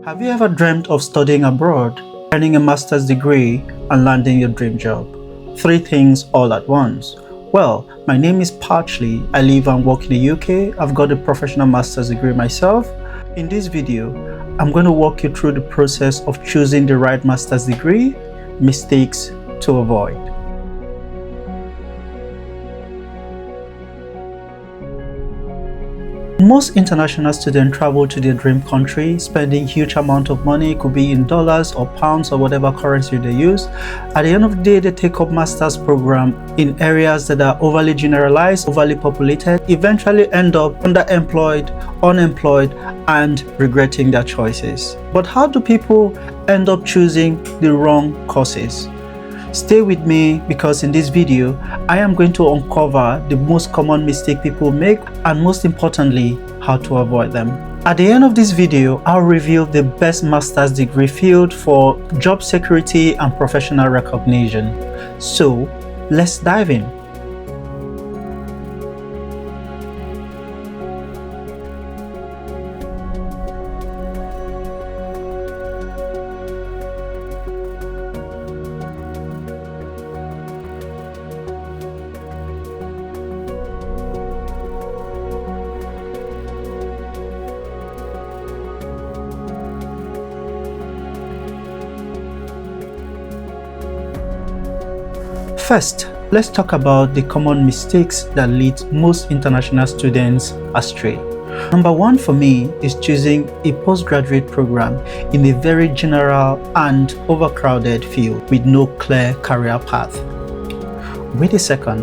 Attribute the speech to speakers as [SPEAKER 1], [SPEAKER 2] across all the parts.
[SPEAKER 1] Have you ever dreamt of studying abroad, earning a master's degree, and landing your dream job? Three things all at once. Well, my name is Parchley. I live and work in the UK. I've got a professional master's degree myself. In this video, I'm going to walk you through the process of choosing the right master's degree, mistakes to avoid. Most international students travel to their dream country, spending huge amount of money, could be in dollars or pounds or whatever currency they use. At the end of the day, they take up master's program in areas that are overly generalized, overly populated, eventually end up underemployed, unemployed, and regretting their choices. But how do people end up choosing the wrong courses? Stay with me, because in this video, I am going to uncover the most common mistake people make and, most importantly, how to avoid them. At the end of this video, I'll reveal the best master's degree field for job security and professional recognition. So, let's dive in. First, let's talk about the common mistakes that lead most international students astray. Number one for me is choosing a postgraduate program in a very general and overcrowded field with no clear career path. Wait a second,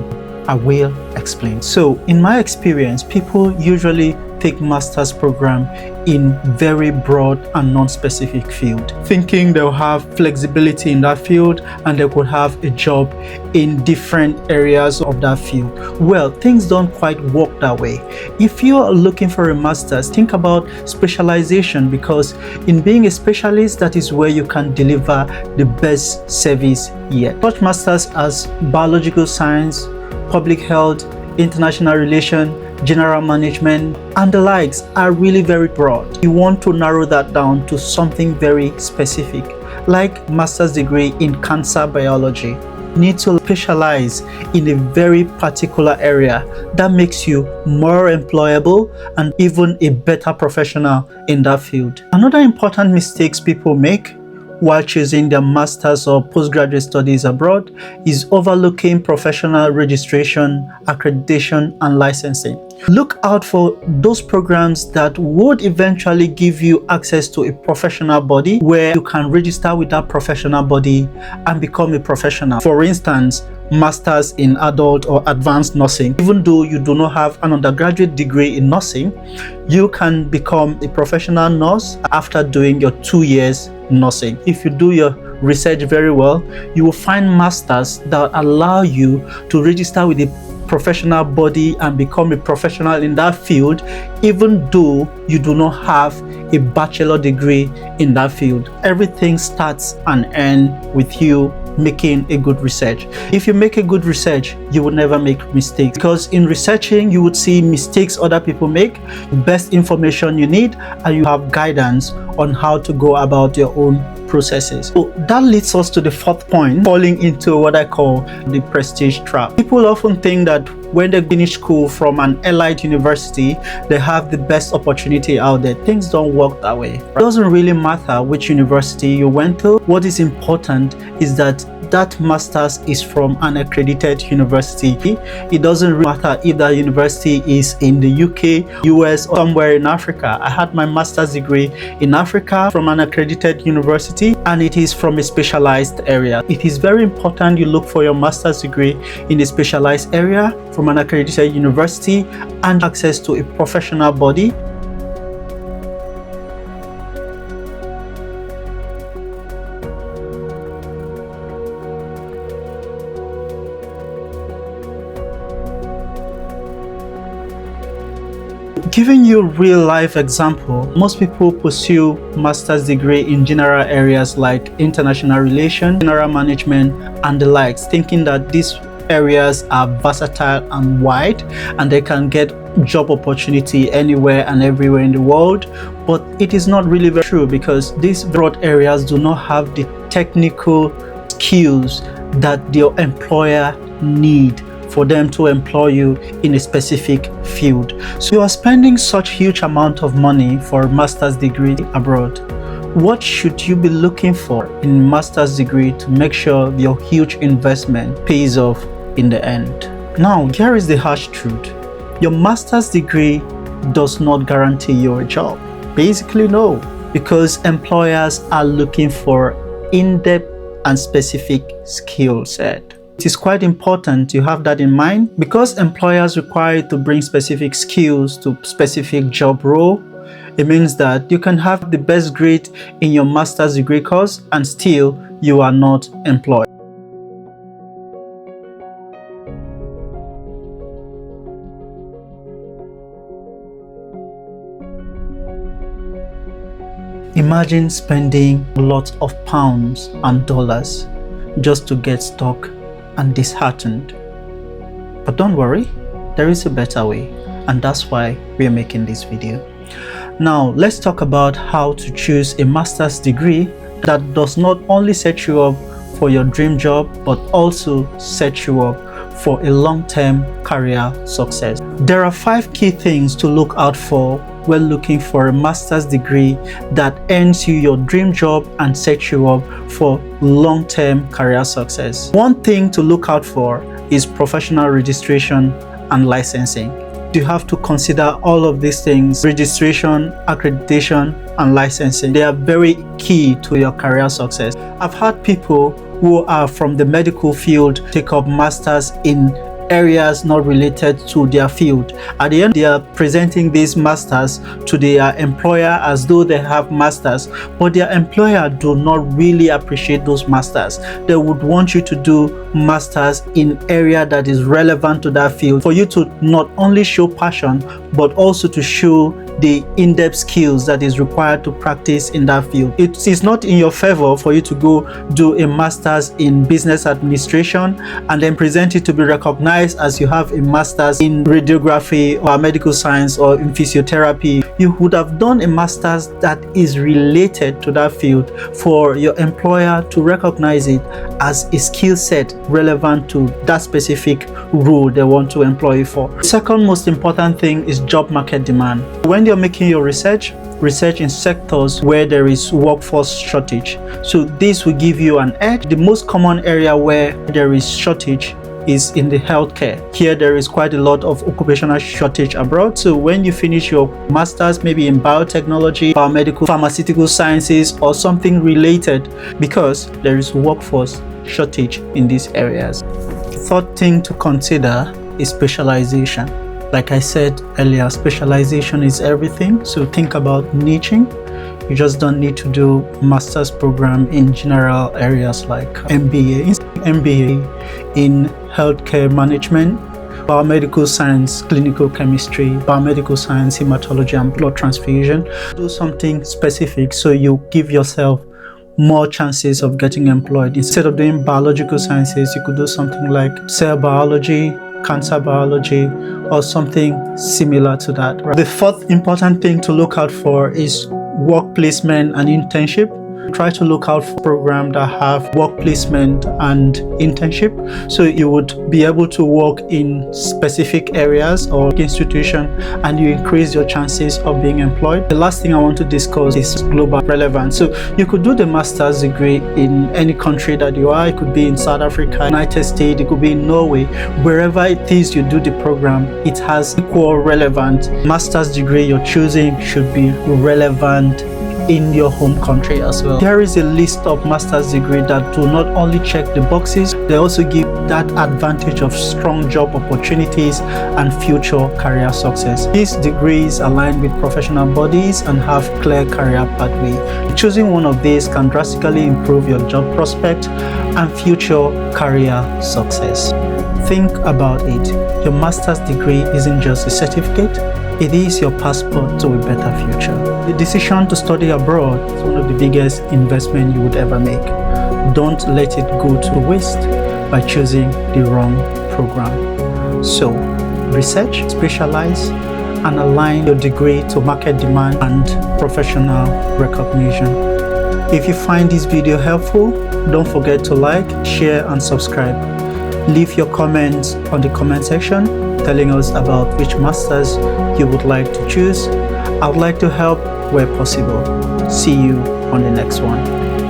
[SPEAKER 1] I will explain. So, in my experience, people usually take master's program in very broad and non-specific field, thinking they'll have flexibility in that field and they could have a job in different areas of that field. Well, things don't quite work that way. If you are looking for a master's, think about specialization, because in being a specialist, that is where you can deliver the best service yet. Such masters as biological science, public health, international relations, general management, and the likes are really very broad. You want to narrow that down to something very specific, like master's degree in cancer biology. You need to specialize in a very particular area that makes you more employable and even a better professional in that field. Another important mistakes people make while choosing their master's or postgraduate studies abroad is overlooking professional registration, accreditation, and licensing. Look out for those programs that would eventually give you access to a professional body where you can register with that professional body and become a professional. For instance, masters in adult or advanced nursing. Even though you do not have an undergraduate degree in nursing, you can become a professional nurse after doing your 2 years nursing. If you do your research very well, you will find masters that allow you to register with a professional body and become a professional in that field, even though you do not have a bachelor degree in that field. Everything starts and ends with you making a good research. If you make a good research, you will never make mistakes, because in researching you would see mistakes other people make, best information you need, and you have guidance on how to go about your own processes. So that leads us to the fourth point, falling into what I call the prestige trap. People often think that when they finish school from an elite university, they have the best opportunity out there. Things don't work that way. It doesn't really matter which university you went to. What is important is that master's is from an accredited university. It doesn't really matter if that university is in the UK, US, or somewhere in Africa. I had my master's degree in Africa from an accredited university, and it is from a specialized area. It is very important you look for your master's degree in a specialized area from an accredited university and access to a professional body. Giving you a real life example, most people pursue master's degree in general areas like international relations, general management, and the likes, thinking that these areas are versatile and wide and they can get job opportunity anywhere and everywhere in the world, but it is not really very true, because these broad areas do not have the technical skills that your employer need for them to employ you in a specific field. So you are spending such huge amount of money for a master's degree abroad. What should you be looking for in master's degree to make sure your huge investment pays off in the end? Now, here is the harsh truth. Your master's degree does not guarantee you a job. Basically, no, because employers are looking for in-depth and specific skill set. It is quite important you have that in mind, because employers require you to bring specific skills to specific job role. It means that you can have the best grade in your master's degree course and still you are not employed. Imagine spending lots of pounds and dollars just to get stuck and disheartened. But don't worry, there is a better way, and that's why we are making this video. Now, let's talk about how to choose a master's degree that does not only set you up for your dream job, but also set you up for a long-term career success. There are 5 key things to look out for when looking for a master's degree that earns you your dream job and sets you up for long-term career success. One thing to look out for is professional registration and licensing. You have to consider all of these things: registration, accreditation, and licensing. They are very key to your career success. I've had people who are from the medical field take up masters in areas not related to their field. At the end, they are presenting these masters to their employer as though they have masters, but their employer do not really appreciate those masters. They would want you to do masters in area that is relevant to that field, for you to not only show passion but also to show the in-depth skills that is required to practice in that field. It is not in your favor for you to go do a master's in business administration and then present it to be recognized as you have a master's in radiography or medical science or in physiotherapy. You would have done a master's that is related to that field for your employer to recognize it as a skill set relevant to that specific role they want to employ you for. Second most important thing is job market demand. When you're making your research in sectors where there is workforce shortage. So this will give you an edge. The most common area where there is shortage is in the healthcare. Here there is quite a lot of occupational shortage abroad. So when you finish your master's, maybe in biotechnology, biomedical, pharmaceutical sciences, or something related, because there is workforce shortage in these areas. Third thing to consider is specialization. Like I said earlier, specialization is everything. So think about niching. You just don't need to do master's program in general areas like MBA in healthcare management, biomedical science, clinical chemistry, biomedical science, hematology, and blood transfusion. Do something specific so you give yourself more chances of getting employed. Instead of doing biological sciences, you could do something like cell biology, cancer biology, or something similar to that. The fourth important thing to look out for is work placement and internship. Try to look out for programs that have work placement and internship, so you would be able to work in specific areas or institution and you increase your chances of being employed. The last thing I want to discuss is global relevance. So you could do the master's degree in any country that you are. It could be in South Africa, United States, it could be in Norway. Wherever it is you do the program, it has equal relevance. Master's degree you're choosing should be relevant in your home country as well. There is a list of master's degree that do not only check the boxes, they also give that advantage of strong job opportunities and future career success. These degrees align with professional bodies and have clear career pathway. Choosing one of these can drastically improve your job prospect and future career success. Think about it. Your master's degree isn't just a certificate, it is your passport to a better future. The decision to study abroad is one of the biggest investments you would ever make. Don't let it go to waste by choosing the wrong program. So, research, specialize, and align your degree to market demand and professional recognition. If you find this video helpful, don't forget to like, share, and subscribe. Leave your comments on the comment section telling us about which masters you would like to choose. I would like to help where possible. See you on the next one.